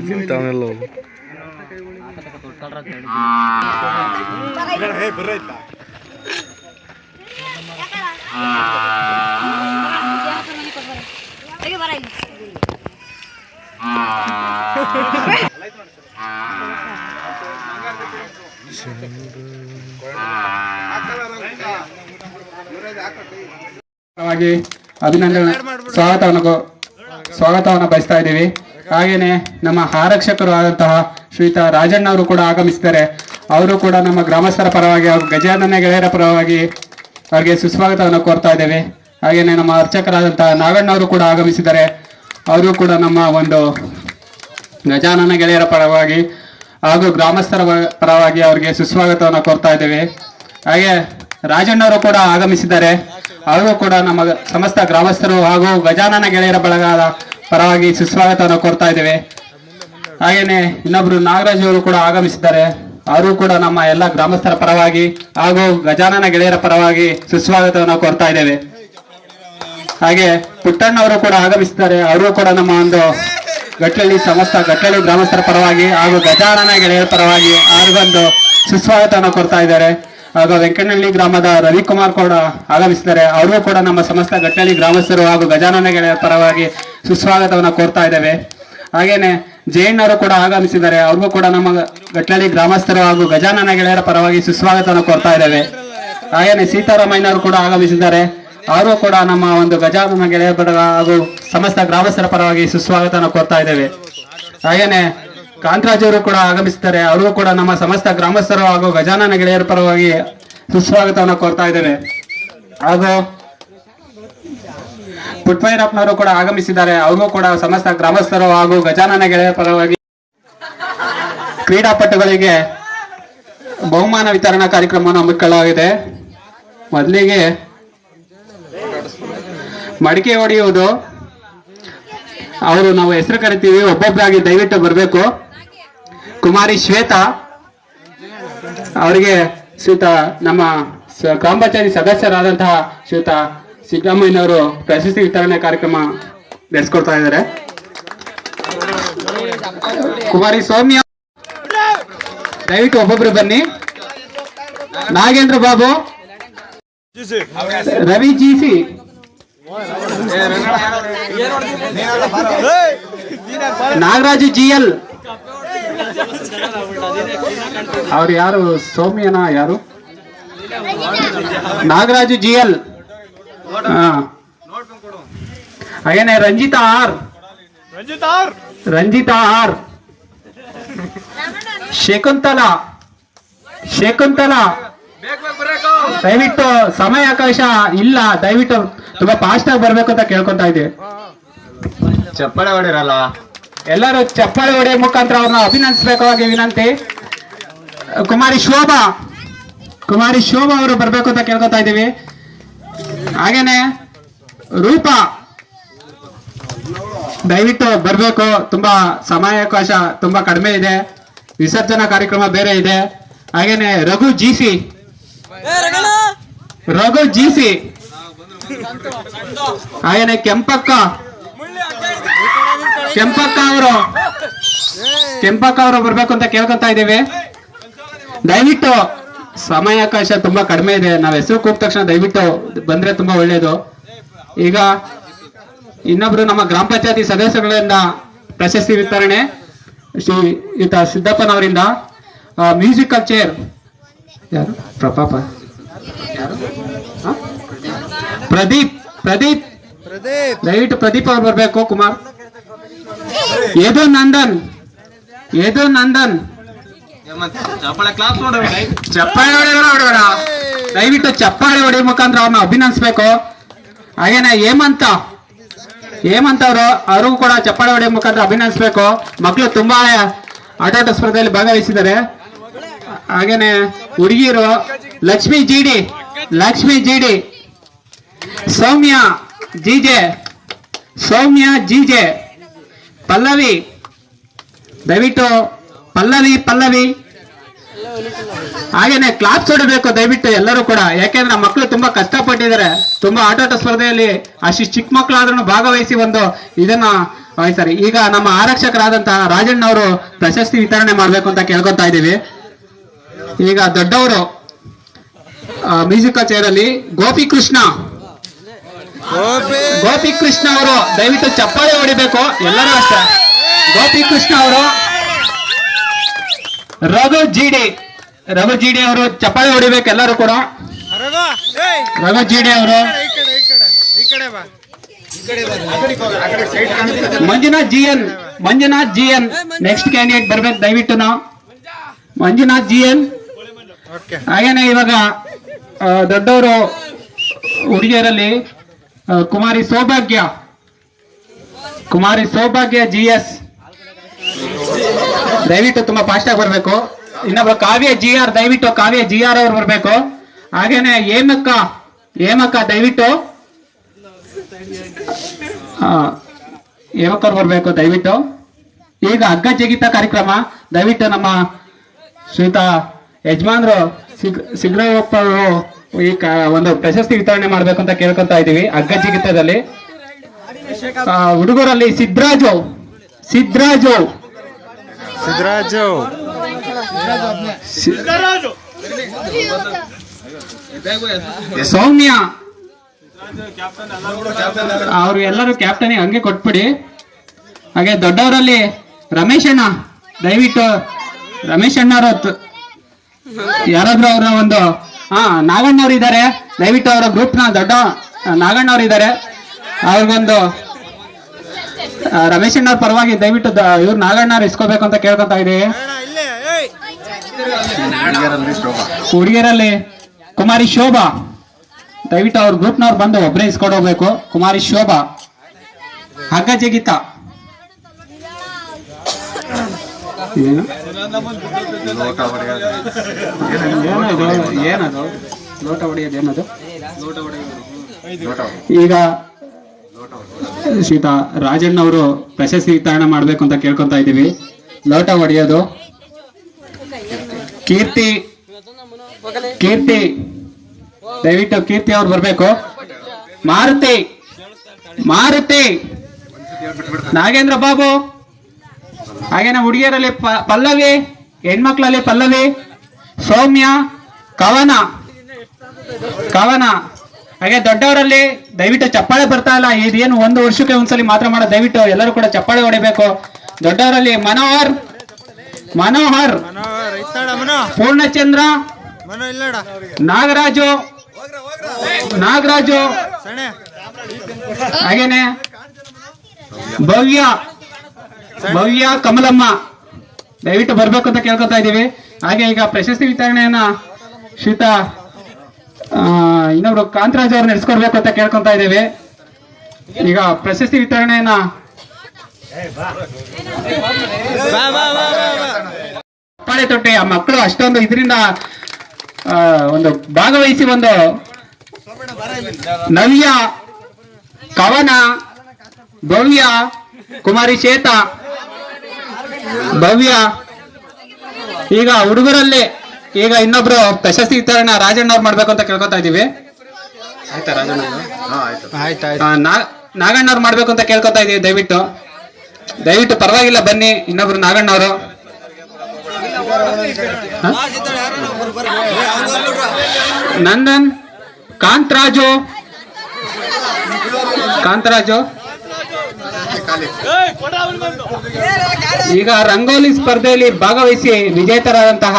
ತಿಂತಾವನೆಲ್ಲ ಅಭಿನಂದನೆ ಸ್ವಾಗತವನ್ನು ಬಯಸ್ತಾ ಇದ್ದೀವಿ. ಹಾಗೇನೆ ನಮ್ಮ ಆರಕ್ಷಕರು ಆದಂತಹ ಶ್ರೀಯುತ ರಾಜಣ್ಣ ಅವರು ಕೂಡ ಆಗಮಿಸಿದ್ದಾರೆ. ಅವರು ಕೂಡ ನಮ್ಮ ಗ್ರಾಮಸ್ಥರ ಪರವಾಗಿ ಹಾಗೂ ಗಜಾನನ ಗೆಳೆಯರ ಪರವಾಗಿ ಅವರಿಗೆ ಸುಸ್ವಾಗತವನ್ನು ಕೋರ್ತಾ ಇದ್ದೇವೆ. ಹಾಗೇನೆ ನಮ್ಮ ಅರ್ಚಕರಾದಂತಹ ನಾಗಣ್ಣವರು ಕೂಡ ಆಗಮಿಸಿದ್ದಾರೆ. ಅವರು ಕೂಡ ನಮ್ಮ ಒಂದು ಗಜಾನನ ಗೆಳೆಯರ ಪರವಾಗಿ ಹಾಗೂ ಗ್ರಾಮಸ್ಥರ ಪರವಾಗಿ ಅವರಿಗೆ ಸುಸ್ವಾಗತವನ್ನು ಕೋರ್ತಾ ಇದ್ದೇವೆ. ಹಾಗೆ ರಾಜಣ್ಣವರು ಕೂಡ ಆಗಮಿಸಿದ್ದಾರೆ. ಅವರು ಕೂಡ ನಮ್ಮ ಸಮಸ್ತ ಗ್ರಾಮಸ್ಥರು ಹಾಗೂ ಗಜಾನನ ಗೆಳೆಯರ ಬಳಗದ ಪರವಾಗಿ ಸುಸ್ವಾಗತವನ್ನು ಕೋರ್ತಾ ಇದ್ದೇವೆ. ಹಾಗೇನೆ ಇನ್ನೊಬ್ರು ನಾಗರಾಜ್ ಅವರು ಕೂಡ ಆಗಮಿಸಿದ್ದಾರೆ. ಅವರು ಕೂಡ ನಮ್ಮ ಎಲ್ಲ ಗ್ರಾಮಸ್ಥರ ಪರವಾಗಿ ಹಾಗೂ ಗಜಾನನ ಗೆಳೆಯರ ಪರವಾಗಿ ಸುಸ್ವಾಗತವನ್ನು ಕೋರ್ತಾ ಇದ್ದೇವೆ. ಹಾಗೆ ಪುಟ್ಟಣ್ಣವರು ಕೂಡ ಆಗಮಿಸಿದ್ದಾರೆ. ಅವರು ಕೂಡ ನಮ್ಮ ಒಂದು ಸಮಸ್ತ ಗಟ್ಟಳ್ಳಿ ಗ್ರಾಮಸ್ಥರ ಪರವಾಗಿ ಹಾಗೂ ಗಜಾನನ ಗೆಳೆಯರ ಪರವಾಗಿ ಅವ್ರಿಗೊಂದು ಸುಸ್ವಾಗತವನ್ನು ಕೋರ್ತಾ ಇದ್ದಾರೆ. ಹಾಗೂ ವೆಂಕಟನಹಳ್ಳಿ ಗ್ರಾಮದ ರವಿಕುಮಾರ್ ಕೂಡ ಆಗಮಿಸಿದ್ದಾರೆ. ಅವರು ಕೂಡ ನಮ್ಮ ಸಮಸ್ತ ಗಟ್ಟಳ್ಳಿ ಗ್ರಾಮಸ್ಥರು ಹಾಗೂ ಗಜಾನನ ಗೆಳೆಯರ ಪರವಾಗಿ ಸುಸ್ವಾಗತವನ್ನು ಕೋರ್ತಾ ಇದ್ದೇವೆ. ಹಾಗೇನೆ ಜಯಣ್ಣವರು ಕೂಡ ಆಗಮಿಸಿದ್ದಾರೆ. ಅವ್ರಿಗೂ ಕೂಡ ನಮ್ಮ ಗಟ್ಟಳ್ಳಿ ಗ್ರಾಮಸ್ಥರು ಹಾಗೂ ಗಜಾನನ ಗೆಳೆಯರ ಪರವಾಗಿ ಸುಸ್ವಾಗತವನ್ನು ಕೋರ್ತಾ ಇದ್ದೇವೆ. ಹಾಗೇನೆ ಸೀತಾರಾಮಯ್ಯನವರು ಕೂಡ ಆಗಮಿಸಿದ್ದಾರೆ. ಅವರು ಕೂಡ ನಮ್ಮ ಒಂದು ಗಜಾನನ ಗೆಳೆಯರ ಬಳಗ ಹಾಗೂ ಸಮಸ್ತ ಗ್ರಾಮಸ್ಥರ ಪರವಾಗಿ ಸುಸ್ವಾಗತವನ್ನು ಕೋರ್ತಾ ಇದ್ದೇವೆ. ಹಾಗೇನೆ ಕಾಂತರಾಜ್ ಅವರು ಕೂಡ ಆಗಮಿಸಿದ್ದಾರೆ. ಅವರು ಕೂಡ ನಮ್ಮ ಸಮಸ್ತ ಗ್ರಾಮಸ್ಥರು ಹಾಗೂ ಗಜಾನನ ಗೆಳೆಯರ ಪರವಾಗಿ ಸುಸ್ವಾಗತವನ್ನು ಕೋರ್ತಾ ಇದ್ದೇವೆ. ಹಾಗೂ ಪುಟ್ವೈರಪ್ಪನವರು ಕೂಡ ಆಗಮಿಸಿದ್ದಾರೆ. ಅವರು ಕೂಡ ಸಮಸ್ತ ಗ್ರಾಮಸ್ಥರು ಹಾಗೂ ಗಜಾನನ ಗೆಳೆಯರ ಪರವಾಗಿ ಕ್ರೀಡಾಪಟುಗಳಿಗೆ ಬಹುಮಾನ ವಿತರಣಾ ಕಾರ್ಯಕ್ರಮವನ್ನು ಹಮ್ಮಿಕೊಳ್ಳಲಾಗಿದೆ. ಮೊದಲಿಗೆ ಮಡಿಕೆ ಹೊಡೆಯುವುದು. ಅವರು ನಾವು ಹೆಸರು ಕರಿತೀವಿ, ಒಬ್ಬೊಬ್ಬರಾಗಿ ದಯವಿಟ್ಟು ಬರಬೇಕು. ಕುಮಾರಿ ಶ್ವೇತಾ ಅವರಿಗೆ ಶ್ರೀಯುತ ನಮ್ಮ ಗ್ರಾಮ ಪಂಚಾಯತಿ ಸದಸ್ಯರಾದಂತಹ ಶ್ರೀಯುತ ಸಿದ್ದರಾಮಯ್ಯನವರು ಪ್ರಶಸ್ತಿ ವಿತರಣೆ ಕಾರ್ಯಕ್ರಮ ನಡೆಸ್ಕೊಡ್ತಾ ಇದ್ದಾರೆ. ಕುಮಾರಿ ಸೌಮ್ಯ ದಯವಿಟ್ಟು ಒಬ್ಬೊಬ್ರು ಬನ್ನಿ. ನಾಗೇಂದ್ರ ಬಾಬು, ರವಿ ಜಿಸಿ, ನಾಗರಾಜು ಜಿಎಲ್, ಅವ್ರು ಯಾರು ಸೌಮ್ಯನ ಯಾರು ನಾಗರಾಜು ಜಿಎಲ್, ಹಾಗೇನೆ ರಂಜಿತಾ ಆರ್, ಶಕುಂತಲಾ ದಯವಿಟ್ಟು ಸಮಯಾವಕಾಶ ಇಲ್ಲ, ದಯವಿಟ್ಟು ತುಂಬಾ ಫಾಸ್ಟ್ ಆಗಿ ಬರ್ಬೇಕು ಅಂತ ಕೇಳ್ಕೊಂತ ಇದ್ದೀವಿ. ಚಪ್ಪಾಳೆ ಹೊಡಿರಲ್ಲ, ಎಲ್ಲರೂ ಚಪ್ಪಾಳೆ ಹೊಡೆಯ ಮುಖಾಂತರ ಅವ್ರನ್ನ ಅಭಿನಂದಿಸಬೇಕಾಗಿ ವಿನಂತಿ. ಕುಮಾರಿ ಶೋಭಾ ಅವರು ಬರ್ಬೇಕು ಅಂತ ಕೇಳ್ಕೊತಾ ಇದ್ದೀವಿ. ಹಾಗೇನೆ ರೂಪಾ ದಯವಿಟ್ಟು ಬರ್ಬೇಕು. ತುಂಬಾ ಸಮಯಾವಕಾಶ ತುಂಬಾ ಕಡಿಮೆ ಇದೆ, ವಿಸರ್ಜನಾ ಕಾರ್ಯಕ್ರಮ ಬೇರೆ ಇದೆ. ಹಾಗೇನೆ ರಘು ಜಿಸಿ ಹಾಗೇನೆ ಕೆಂಪಕ್ಕ ಅವರು ಬರ್ಬೇಕು ಅಂತ ಕೇಳ್ಕೊತಾ ಇದ್ದೀವಿ. ದಯವಿಟ್ಟು ಸಮಯಾವಕಾಶ ತುಂಬಾ ಕಡಿಮೆ ಇದೆ, ನಾವು ಹೆಸರು ಕೂದ ತಕ್ಷಣ ದಯವಿಟ್ಟು ಬಂದ್ರೆ ತುಂಬಾ ಒಳ್ಳೇದು. ಈಗ ಇನ್ನೊಬ್ರು ನಮ್ಮ ಗ್ರಾಮ ಪಂಚಾಯತಿ ಸದಸ್ಯಗಳಿಂದ ಪ್ರಶಸ್ತಿ ವಿತರಣೆ ಶ್ರೀಯುತ ಸಿದ್ದಪ್ಪನವರಿಂದ. ಮ್ಯೂಸಿಕಲ್ ಚೇರ್ ಯಾರು? ಪ್ರದೀಪ್ ದಯವಿಟ್ಟು ಪ್ರದೀಪ್ ಅವ್ರು ಬರ್ಬೇಕು. ಕುಮಾರ್ ಯದು ನಂದನ್ ಚಪ್ಪಾಳೆ ಹೊಡೆಯೋಣ, ದಯವಿಟ್ಟು ಚಪ್ಪಾಳೆ ಹೊಡೆಯೋ ಮುಖಾಂತರ ಅವ್ರನ್ನ ಅಭಿನಂದಿಸ್ಬೇಕು. ಹಾಗೇನೆ ಹೇಮಂತ್ ಅವರು ಕೂಡ ಚಪ್ಪಾಳೆ ಹೊಡೆಯೋ ಮುಖಾಂತರ ಅಭಿನಂದಿಸ್ಬೇಕು. ಮಕ್ಕಳು ತುಂಬಾ ಆಟೋಟ ಸ್ಪರ್ಧೆಯಲ್ಲಿ ಭಾಗವಹಿಸಿದ್ದಾರೆ. ಹಾಗೇನೆ ಹುಡುಗಿಯರು ಲಕ್ಷ್ಮಿ ಜಿಡಿ, ಸೌಮ್ಯ ಜಿಜೆ, ಪಲ್ಲವಿ ದಯವಿಟ್ಟು ಪಲ್ಲವಿ ಹಾಗೇನೆ ಕ್ಲಾಪ್ಸ್ ಹೊಡಬೇಕು ದಯವಿಟ್ಟು ಎಲ್ಲರೂ ಕೂಡ. ಯಾಕೆಂದ್ರೆ ನಮ್ಮ ಮಕ್ಕಳು ತುಂಬಾ ಕಷ್ಟಪಟ್ಟಿದ್ದಾರೆ, ತುಂಬಾ ಆಟೋಟ ಸ್ಪರ್ಧೆಯಲ್ಲಿ ಅಷ್ಟು ಚಿಕ್ಕ ಮಕ್ಕಳಾದ್ರೂ ಭಾಗವಹಿಸಿ ಒಂದು ಇದನ್ನ ವಹಿಸ್ತಾರೆ. ಈಗ ನಮ್ಮ ಆರಕ್ಷಕರಾದಂತಹ ರಾಜಣ್ಣ ಅವರು ಪ್ರಶಸ್ತಿ ವಿತರಣೆ ಮಾಡ್ಬೇಕು ಅಂತ ಕೇಳ್ಕೊತಾ ಇದ್ದೀವಿ. ಈಗ ದೊಡ್ಡವರು ಮ್ಯೂಸಿಕಲ್ ಚೇರ್ ಅಲ್ಲಿ ಗೋಪಿಕೃಷ್ಣ ಅವರು ದಯವಿಟ್ಟು ಚಪ್ಪಾಳೆ ಹೊಡಿಬೇಕು ಎಲ್ಲರೂ ಅಷ್ಟೇ. ಗೋಪಿಕೃಷ್ಣ ಅವರು, ರಘು ಜಿಡಿ ಅವರು ಚಪ್ಪಾಳೆ ಹೊಡಿಬೇಕು ಎಲ್ಲರೂ ಕೂಡ. ರಘು ಜಿಡಿ ಅವರು, Manjunath G N next candidate ಬರ್ಬೇಕು ದಯವಿಟ್ಟು. ನಾವು ಮಂಜುನಾಥ್ ಜಿ ಎನ್. ಹಾಗೇನೆ ಇವಾಗ ದೊಡ್ಡವರು ಹುಡುಗಿಯರಲ್ಲಿ ಕುಮಾರಿ ಸೌಭಾಗ್ಯ ಜಿ ಎಸ್ ದಯವಿಟ್ಟು ತುಂಬಾ ಫಾಸ್ಟ್ ಆಗಿ ಬರ್ಬೇಕು. ಇನ್ನೊಬ್ಬ ಕಾವ್ಯ ಜಿ ಆರ್, ದಯವಿಟ್ಟು ಕಾವ್ಯ ಜಿ ಆರ್ ಅವ್ರು ಬರ್ಬೇಕು. ಹಾಗೇನೆ ಹೇಮಕ್ಕ ದಯವಿಟ್ಟು ಹೇಮಕ್ಕವ್ರು ಬರ್ಬೇಕು ದಯವಿಟ್ಟು. ಈಗ ಹಗ್ಗ ಜಗಿತ ಕಾರ್ಯಕ್ರಮ ದಯವಿಟ್ಟು ನಮ್ಮ ಶ್ರೀಯುತ ಯಜಮಾನ್ರು ಸಿಗ್ರವಪ್ಪ ಅವರು ಈ ಒಂದು ಪ್ರಶಸ್ತಿ ವಿತರಣೆ ಮಾಡ್ಬೇಕು ಅಂತ ಕೇಳ್ಕೊಂತ ಇದೀವಿ. ಹಗ್ಗ ಜಿಗಿತದಲ್ಲಿ ಹುಡುಗರಲ್ಲಿ ಸಿದ್ರಾಜು ಸೌಮ್ಯ ಅವರು ಎಲ್ಲರೂ ಕ್ಯಾಪ್ಟನ್ ಹಂಗೆ ಕೊಟ್ಬಿಡಿ. ಹಾಗೆ ದೊಡ್ಡವರಲ್ಲಿ ರಮೇಶ್ ಅಣ್ಣ, ದಯವಿಟ್ಟು ರಮೇಶ್ ಅಣ್ಣವರು ಯಾರಾದ್ರೂ ಅವರ ಒಂದು ನಾಗಣ್ಣವ್ರು ಇದ್ದಾರೆ, ದಯವಿಟ್ಟು ಅವರ ಗ್ರೂಪ್ ನ ದೊಡ್ಡ ನಾಗಣ್ಣವ್ರು ಇದ್ದಾರೆ, ಅವ್ರಿಗೊಂದು ರಮೇಶ್ ಅಣ್ಣವ್ರ ಪರವಾಗಿ ದಯವಿಟ್ಟು ಇವ್ರು ನಾಗಣ್ಣವ್ರು ಇಸ್ಕೋಬೇಕು ಅಂತ ಕೇಳ್ಕೊಂತ ಇದೀವಿ. ಹುಡುಗಿಯರಲ್ಲಿ ಕುಮಾರಿ ಶೋಭಾ, ದಯವಿಟ್ಟು ಅವ್ರ ಗ್ರೂಪ್ನವ್ರು ಬಂದು ಒಬ್ಬರೇ ಇಸ್ಕೊಂಡು ಹೋಗ್ಬೇಕು. ಕುಮಾರಿ ಶೋಭಾ. ಹಗ್ಗ ಜಗಿತ ಏನದು ಲೋಟ ಹೊಡೆಯೋದೇನದು? ಈಗ ಶ್ರೀತಾ ರಾಜಣ್ಣ ಅವರು ಪ್ರಶಸ್ತಿ ವಿತರಣೆ ಮಾಡ್ಬೇಕು ಅಂತ ಕೇಳ್ಕೊಂತ ಇದ್ದೀವಿ. ಲೋಟ ಹೊಡೆಯೋದು ಕೀರ್ತಿ ದಯವಿಟ್ಟು ಕೀರ್ತಿ ಅವ್ರು ಬರ್ಬೇಕು. ಮಾರುತಿ ನಾಗೇಂದ್ರ ಬಾಬು. ಹಾಗೇನೆ ಹುಡುಗಿಯರಲ್ಲಿ ಪಲ್ಲವಿ, ಹೆಣ್ಮಕ್ಳಲ್ಲಿ ಪಲ್ಲವಿ, ಸೌಮ್ಯ, ಕವನ. ಹಾಗೆ ದೊಡ್ಡವರಲ್ಲಿ ದಯವಿಟ್ಟು ಚಪ್ಪಾಳೆ ಬರ್ತಾ ಇಲ್ಲ, ಇದೇನು ಒಂದು ವರ್ಷಕ್ಕೆ ಒಂದ್ಸಲಿ ಮಾತ್ರ ಮಾಡೋ, ದಯವಿಟ್ಟು ಎಲ್ಲರೂ ಕೂಡ ಚಪ್ಪಾಳೆ ಹೊಡಿಬೇಕು. ದೊಡ್ಡವರಲ್ಲಿ ಮನೋಹರ್, ಪೂರ್ಣಚಂದ್ರ, ನಾಗರಾಜು, ಹಾಗೇನೆ ಭವ್ಯ ಕಮಲಮ್ಮ, ದಯವಿಟ್ಟು ಬರ್ಬೇಕು ಅಂತ ಕೇಳ್ಕೊತಾ ಇದೀವಿ. ಹಾಗೆ ಈಗ ಪ್ರಶಸ್ತಿ ವಿತರಣೆಯನ್ನ ಶ್ರೀತ ಇನ್ನೊಬ್ರು ಕಾಂತರಾಜ್ ಅವ್ರು ನಡೆಸ್ಕೊಡ್ಬೇಕು ಅಂತ ಕೇಳ್ಕೊಂತ ಇದ್ದೀವಿ. ಈಗ ಪ್ರಶಸ್ತಿ ವಿತರಣೆಯನ್ನ ಪಾಳೆ ತೊಟ್ಟಿ ಆ ಮಕ್ಕಳು ಅಷ್ಟೊಂದು ಇದರಿಂದ ಒಂದು ಭಾಗವಹಿಸಿ ಒಂದು ನವ್ಯ, ಕವನ, ಭವ್ಯ, ಕುಮಾರಿ ಶ್ವೇತಾ, ಭವ್ಯ. ಈಗ ಹುಡುಗರಲ್ಲಿ ಈಗ ಇನ್ನೊಬ್ರು ಪ್ರಶಸ್ತಿ ವಿತರಣೆ ರಾಜಣ್ಣ ಅವ್ರು ಮಾಡ್ಬೇಕು ಅಂತ ಕೇಳ್ಕೊತಾ ಇದೀವಿ. ಆಯ್ತಾ ರಾಜಣ್ಣ? ನಾಗಣ್ಣವ್ರು ಮಾಡ್ಬೇಕು ಅಂತ ಕೇಳ್ಕೊತಾ ಇದೀವಿ. ದಯವಿಟ್ಟು ಪರವಾಗಿಲ್ಲ ಬನ್ನಿ. ಇನ್ನೊಬ್ರು ನಾಗಣ್ಣವರು, ನಂದನ್, ಕಾಂತರಾಜು. ಈಗ ರಂಗೋಲಿ ಸ್ಪರ್ಧೆಯಲ್ಲಿ ಭಾಗವಹಿಸಿ ವಿಜೇತರಾದಂತಹ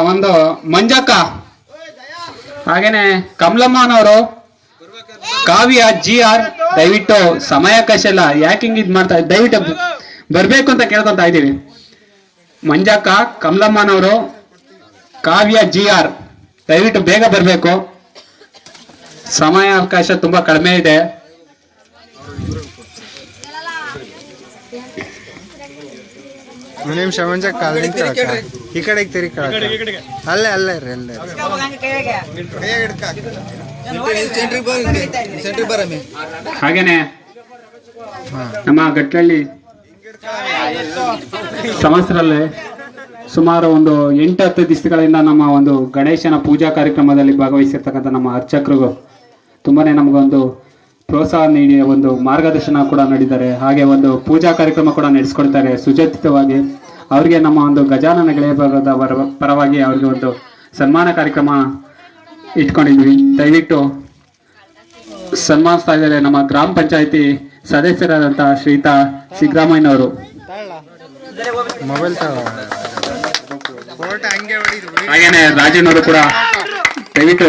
ಒಂದು ಮಂಜಕ್ಕ, ಹಾಗೇನೆ ಕಮಲಮ್ಮನವರು, ಕಾವ್ಯ ಜಿ ಆರ್. ದಯವಿಟ್ಟು ಸಮಯಾವಕಾಶ ಇಲ್ಲ, ಯಾಕೆ ಹಿಂಗ್ ಇದ್ ಮಾಡ್ತಾ, ದಯವಿಟ್ಟು ಬರ್ಬೇಕು ಅಂತ ಕೇಳ್ಕೊಂತ ಇದ್ದೀವಿ. ಮಂಜಕ್ಕ, ಕಮಲಮ್ಮನವರು, ಕಾವ್ಯ ಜಿ ಆರ್, ದಯವಿಟ್ಟು ಬೇಗ ಬರ್ಬೇಕು. ಸಮಯಾವಕಾಶ ತುಂಬಾ ಕಡಿಮೆ ಇದೆ. ನಿಮಿಷ ಮಂಜ ಈ ಕಡೆಗೆ ತಿರುಗಿ ಅಲ್ಲೇ ಹಾಗೇನೆ ನಮ್ಮ ಗಟ್ಟಳ್ಳಿ ಸಂವತ್ಸರಲ್ಲೇ ಸುಮಾರು ಒಂದು 8-10 ದಿವಸಗಳಿಂದ ನಮ್ಮ ಒಂದು ಗಣೇಶನ ಪೂಜಾ ಕಾರ್ಯಕ್ರಮದಲ್ಲಿ ಭಾಗವಹಿಸಿರ್ತಕ್ಕಂಥ ನಮ್ಮ ಅರ್ಚಕರು ತುಂಬಾನೇ ನಮಗೊಂದು ಪ್ರೋತ್ಸಾಹ ನೀಡಿ ಒಂದು ಮಾರ್ಗದರ್ಶನ ಕೂಡ ನೀಡಿದ್ದಾರೆ. ಹಾಗೆ ಒಂದು ಪೂಜಾ ಕಾರ್ಯಕ್ರಮ ಕೂಡ ನಡೆಸ್ಕೊಡ್ತಾರೆ ಸುಜಾತಿತವಾಗಿ. ಅವ್ರಿಗೆ ನಮ್ಮ ಒಂದು ಗಜಾನನ ಗೆಳೆಯ ಪರವಾಗಿ ಅವ್ರಿಗೆ ಒಂದು ಸನ್ಮಾನ ಕಾರ್ಯಕ್ರಮ ಇಟ್ಕೊಂಡಿದ್ವಿ. ದಯವಿಟ್ಟು ಸನ್ಮಾನಿಸ್ತಾ ಇದ್ದಾರೆ ನಮ್ಮ ಗ್ರಾಮ ಪಂಚಾಯತಿ ಸದಸ್ಯರಾದಂಥ ಶ್ರೀಯುತ ಸಿದ್ದರಾಮಯ್ಯನವರು. ಹಾಗೇನೆ ರಾಜಣ್ಣವರು ಕೂಡ ದಯವಿಟ್ಟು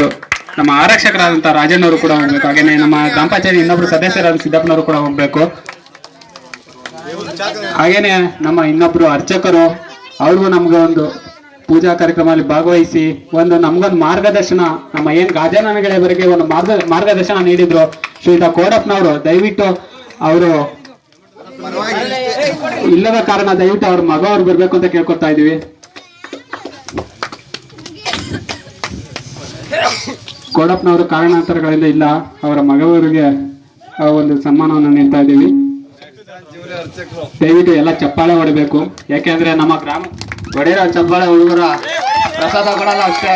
ನಮ್ಮ ಆರಕ್ಷಕರಾದಂಥ ರಾಜಣ್ಣವರು ಕೂಡ ಹೋಗ್ಬೇಕು. ಹಾಗೇನೆ ನಮ್ಮ ಗ್ರಾಮ ಪಂಚಾಯತಿ ಇನ್ನೊಬ್ರು ಸದಸ್ಯರಾದ ಸಿದ್ದಪ್ಪನವರು ಕೂಡ ಹೋಗ್ಬೇಕು. ಹಾಗೇನೆ ನಮ್ಮ ಇನ್ನೊಬ್ರು ಅರ್ಚಕರು ಅವ್ರಿಗೂ ನಮ್ಗೆ ಒಂದು ಪೂಜಾ ಕಾರ್ಯಕ್ರಮದಲ್ಲಿ ಭಾಗವಹಿಸಿ ಒಂದು ನಮ್ಗೊಂದು ಮಾರ್ಗದರ್ಶನ, ನಮ್ಮ ಏನ್ ಗಾಜಾನನಗಳವರೆಗೆ ಒಂದು ಮಾರ್ಗದರ್ಶನ ನೀಡಿದ್ರು ಶ್ರೀಯುತ ಕೋಡಪ್ಪನವರು. ದಯವಿಟ್ಟು ಅವರು ಇಲ್ಲದ ಕಾರಣ ದಯವಿಟ್ಟು ಅವ್ರ ಮಗ ಅವ್ರು ಬರ್ಬೇಕು ಅಂತ ಕೇಳ್ಕೊತಾ ಇದೀವಿ. ಕೋಡಪ್ಪನವರು ಕಾರಣಾಂತರಗಳಿಂದ ಇಲ್ಲ, ಅವರ ಮಗವರಿಗೆ ಒಂದು ಸನ್ಮಾನವನ್ನು ನೀಡ್ತಾ ಇದ್ದೀವಿ. ದಯವಿಟ್ಟು ಎಲ್ಲ ಚಪ್ಪಾಳೆ ಹೊಡಬೇಕು. ಯಾಕೆಂದ್ರೆ ನಮ್ಮ ಗ್ರಾಮ ಹೊಡೆಯೋ ಚಪ್ಪಾಳೆ ಹುಡುಗರ ಪ್ರಸಾದ ಕೊಡಲ್ಲ ಅಷ್ಟೇ.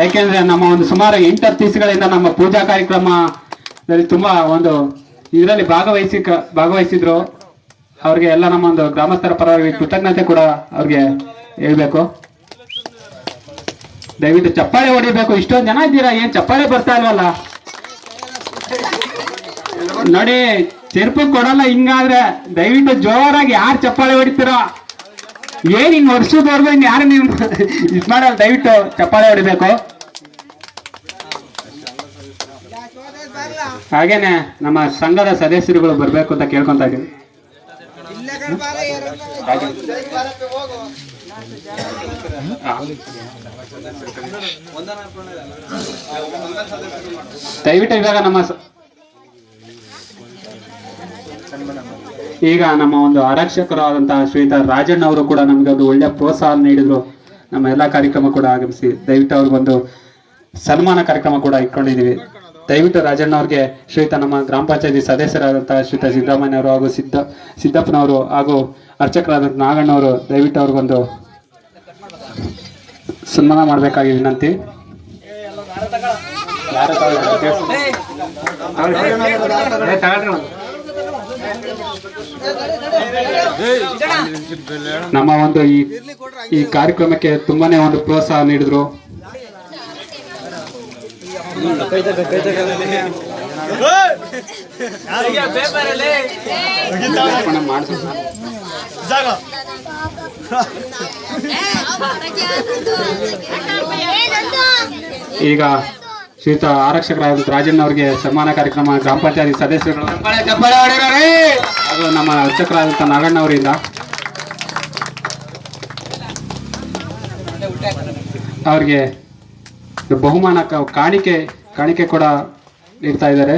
ಯಾಕೆಂದ್ರೆ ನಮ್ಮ ಒಂದು ಸುಮಾರು 8-10 ದಿವಸಗಳಿಂದ ನಮ್ಮ ಪೂಜಾ ಕಾರ್ಯಕ್ರಮದಲ್ಲಿ ತುಂಬಾ ಒಂದು ಇದರಲ್ಲಿ ಭಾಗವಹಿಸಿದ್ರು. ಅವ್ರಿಗೆ ಎಲ್ಲ ನಮ್ಮ ಒಂದು ಗ್ರಾಮಸ್ಥರ ಪರವಾಗಿ ಕೃತಜ್ಞತೆ ಕೂಡ ಅವ್ರಿಗೆ ಹೇಳ್ಬೇಕು. ದಯವಿಟ್ಟು ಚಪ್ಪಾಳೆ ಹೊಡಿಬೇಕು. ಇಷ್ಟೊಂದು ಜನ ಇದ್ದೀರಾ, ಏನ್ ಚಪ್ಪಾಳೆ ಬರ್ತಾ ಇಲ್ವಲ್ಲ ನೋಡಿ. ಚೆರುಪು ಕೊಡಲ್ಲ ಹಿಂಗಾದ್ರೆ. ದಯವಿಟ್ಟು ಜೋರಾಗಿ ಯಾರು ಚಪ್ಪಾಳೆ ಹೊಡಿತೀರೋ, ಏನ್ ಹಿಂಗ್ ವರ್ಷದವರೆಗೂ ಹಿಂಗ್ ಯಾರು ನೀವು ಇದ್ ಮಾಡಲ್ಲ. ದಯವಿಟ್ಟು ಚಪ್ಪಾಳೆ ಹೊಡಿಬೇಕು. ಹಾಗೇನೆ ನಮ್ಮ ಸಂಘದ ಸದಸ್ಯರುಗಳು ಬರ್ಬೇಕು ಅಂತ ಕೇಳ್ಕೊಂತ ಇದೀವಿ. ದಯವಿಟ್ಟು ಈಗ ನಮ್ಮ ಒಂದು ಆರಕ್ಷಕರಾದಂತಹ ಶ್ರೀಯುತ ರಾಜಣ್ಣ ಅವರು ಕೂಡ ನಮ್ಗೆ ಒಂದು ಒಳ್ಳೆ ಪ್ರೋತ್ಸಾಹ ನೀಡಿದ್ರು. ನಮ್ಮ ಎಲ್ಲಾ ಕಾರ್ಯಕ್ರಮ ಕೂಡ ಆಗಮಿಸಿ ದಯವಿಟ್ಟು ಅವ್ರಿಗೊಂದು ಸನ್ಮಾನ ಕಾರ್ಯಕ್ರಮ ಕೂಡ ಇಟ್ಕೊಂಡಿದೀವಿ. ದಯವಿಟ್ಟು ರಾಜಣ್ಣ ಅವ್ರಿಗೆ ಶ್ರೀಯುತ ನಮ್ಮ ಗ್ರಾಮ ಪಂಚಾಯತಿ ಸದಸ್ಯರಾದಂತಹ ಶ್ರೀಯುತ ಸಿದ್ದರಾಮಯ್ಯನವರು ಹಾಗೂ ಸಿದ್ದಪ್ಪನವರು ಹಾಗೂ ಅರ್ಚಕರಾದಂಥ ನಾಗಣ್ಣವರು ದಯವಿಟ್ಟು ಅವ್ರಿಗೊಂದು ಸನ್ಮಾನ ಮಾಡಬೇಕಾಗಿ ವಿನಂತಿ. ನಮ್ಮ ಒಂದು ಈ ಕಾರ್ಯಕ್ರಮಕ್ಕೆ ತುಂಬಾನೇ ಒಂದು ಪ್ರೋತ್ಸಾಹ ನೀಡಿದ್ರು. ಈಗ ಶ್ರೀಯುತ ಆರಕ್ಷಕರಾದ ರಾಜಣ್ಣ ಅವರಿಗೆ ಸನ್ಮಾನ ಕಾರ್ಯಕ್ರಮ ಗ್ರಾಮ ಪಂಚಾಯತಿ ಸದಸ್ಯರು ಹಾಗೂ ನಮ್ಮ ಅರ್ಚಕರಾದಂಥ ನಾಗಣ್ಣ ಅವರಿಂದ ಅವ್ರಿಗೆ ಬಹುಮಾನ ಕಾಣಿಕೆ ಕೂಡ ನೀಡ್ತಾ ಇದ್ದಾರೆ.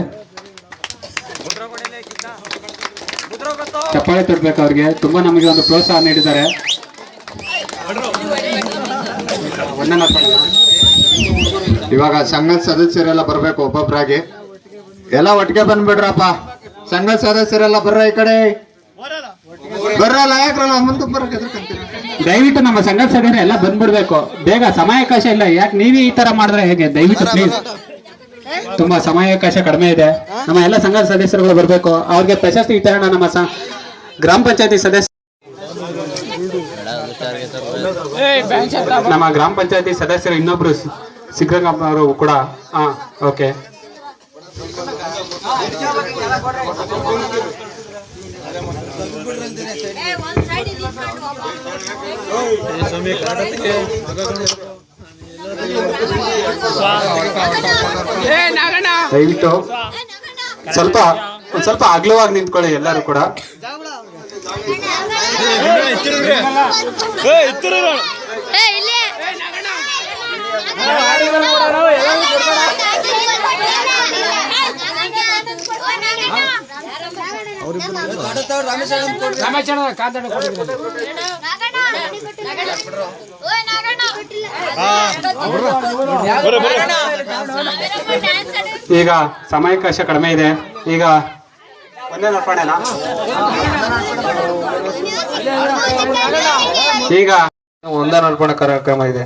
ಚಪ್ಪಾಳೆ ತರಬೇಕು. ಅವ್ರಿಗೆ ತುಂಬಾ ನಮಗೆ ಒಂದು ಪ್ರೋತ್ಸಾಹ ನೀಡಿದ್ದಾರೆ. ಇವಾಗ ಸಂಘದ ಸದಸ್ಯರೆಲ್ಲ ಬರ್ಬೇಕು ಒಬ್ಬೊಬ್ರಾಗಿ. ಎಲ್ಲ ಒಟ್ಟಿಗೆ ಬಂದ್ಬಿಡ್ರಪ್ಪ. ಸಂಘದ ಸದಸ್ಯರೆಲ್ಲ ಬರ್ರ ಈ ಕಡೆ ಬರ್ರಲ್ಲ. ಯಾಕ್ರಲ್ಲ ಮುಂದೆ ಬರಕ್ಕೆ ದಯವಿಟ್ಟು ನಮ್ಮ ಸಂಘದ ಸದಸ್ಯರು ಎಲ್ಲ ಬಂದ್ಬಿಡ್ಬೇಕು ಬೇಗ. ಸಮಯಾವಕಾಶ ಇಲ್ಲ. ಯಾಕೆ ನೀವೇ ಈ ತರ ಮಾಡಿದ್ರೆ ಹೇಗೆ? ದಯವಿಟ್ಟು ಪ್ಲೀಸ್. ತುಂಬಾ ಸಮಯಾವಕಾಶ ಕಡಿಮೆ ಇದೆ. ನಮ್ಮ ಎಲ್ಲ ಸಂಘದ ಸದಸ್ಯರುಗಳು ಬರ್ಬೇಕು. ಅವ್ರಿಗೆ ಪ್ರಶಸ್ತಿ ವಿತರಣೆ ನಮ್ಮ ಗ್ರಾಮ ಪಂಚಾಯತಿ ಸದಸ್ಯ ನಮ್ಮ ಗ್ರಾಮ ಪಂಚಾಯತಿ ಸದಸ್ಯರು ಇನ್ನೊಬ್ರು ಸಿದ್ದರಾಮಯ್ಯ ಅವರು ಕೂಡ ಓಕೆ. ದಯವಿಟ್ಟು ಸ್ವಲ್ಪ ಅಗಲವಾಗಿ ನಿಂತ್ಕೊಳ್ಳಿ ಎಲ್ಲರೂ ಕೂಡ. ಈಗ ಸಮಯಾವಕಾಶ ಕಡಿಮೆ ಇದೆ. ಈಗ ಈಗ ಒಂದೇ ನರ್ಪಣೆ ಕಾರ್ಯಕ್ರಮ ಇದೆ.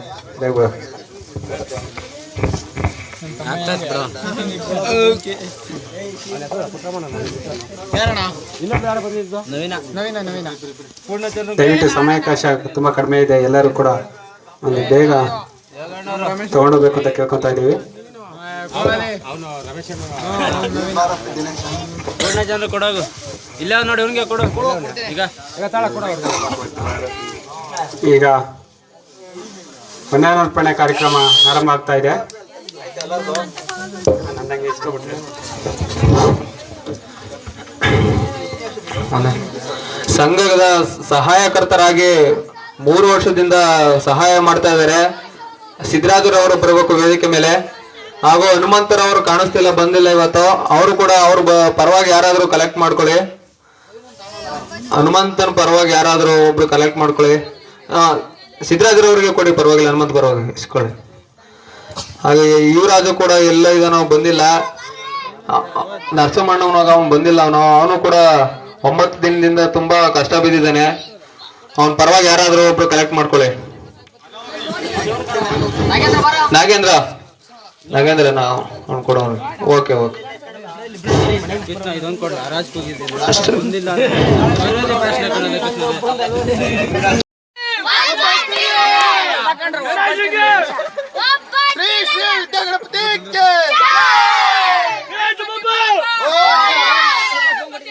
ದಯವಿಟ್ಟು ಸಮಯಾವಕಾಶ ತುಂಬಾ ಕಡಿಮೆ ಇದೆ, ಎಲ್ಲರೂ ಕೂಡ ಒಂದು ಬೇಗ ತಗೊಂಡೋಗ್ಬೇಕು ಅಂತ ಕೇಳ್ಕೊತಾ ಇದೀವಿ. ಈಗ ಪುಣ್ಯಾರ್ಪಣೆ ಕಾರ್ಯಕ್ರಮ ಆರಂಭ ಆಗ್ತಾ ಇದೆ. ಸಂಘದ ಸಹಾಯಕರ್ತರಾಗಿ 3 ವರ್ಷದಿಂದ ಸಹಾಯ ಮಾಡ್ತಾ ಇದ್ದಾರೆ. ಸಿದ್ದರಾಜರವರು ಬರಬೇಕು ವೇದಿಕೆ ಮೇಲೆ, ಹಾಗೂ ಹನುಮಂತರವರು ಕಾಣಿಸ್ತಿಲ್ಲ, ಬಂದಿಲ್ಲ ಇವತ್ತು. ಅವರು ಕೂಡ ಅವ್ರ ಪರವಾಗಿ ಯಾರಾದ್ರೂ ಕಲೆಕ್ಟ್ ಮಾಡ್ಕೊಳ್ಳಿ. ಹನುಮಂತನ ಪರವಾಗಿ ಯಾರಾದ್ರೂ ಒಬ್ರು ಕಲೆಕ್ಟ್ ಮಾಡ್ಕೊಳ್ಳಿ. ಸಿದ್ದರಾಜರವ್ರಿಗೆ ಕೊಡಿ, ಪರವಾಗಿಲ್ಲ, ಹನುಮಂತ ಪರವಾಗಿ ಇಸ್ಕೊಳ್ಳಿ. ಹಾಗೆ ಯುವರಾಜು ಕೂಡ ಎಲ್ಲ ಇದಾನೋ, ಬಂದಿಲ್ಲ. ನರಸಿಂಹಣ್ಣವನಾಗ ಅವನು ಬಂದಿಲ್ಲ. ಅವನು ಕೂಡ 9 ದಿನದಿಂದ ತುಂಬಾ ಕಷ್ಟ ಬಿದ್ದಿದ್ದಾನೆ. ಅವನ ಪರವಾಗಿ ಯಾರಾದ್ರೂ ಒಬ್ರು ಕಲೆಕ್ಟ್ ಮಾಡ್ಕೊಳ್ಳಿ. ನಾಗೇಂದ್ರ ನಾವು ಅವ್ನು ಕೊಡೋನು. ಓಕೆ ಓಕೆ ಅಷ್ಟೇ.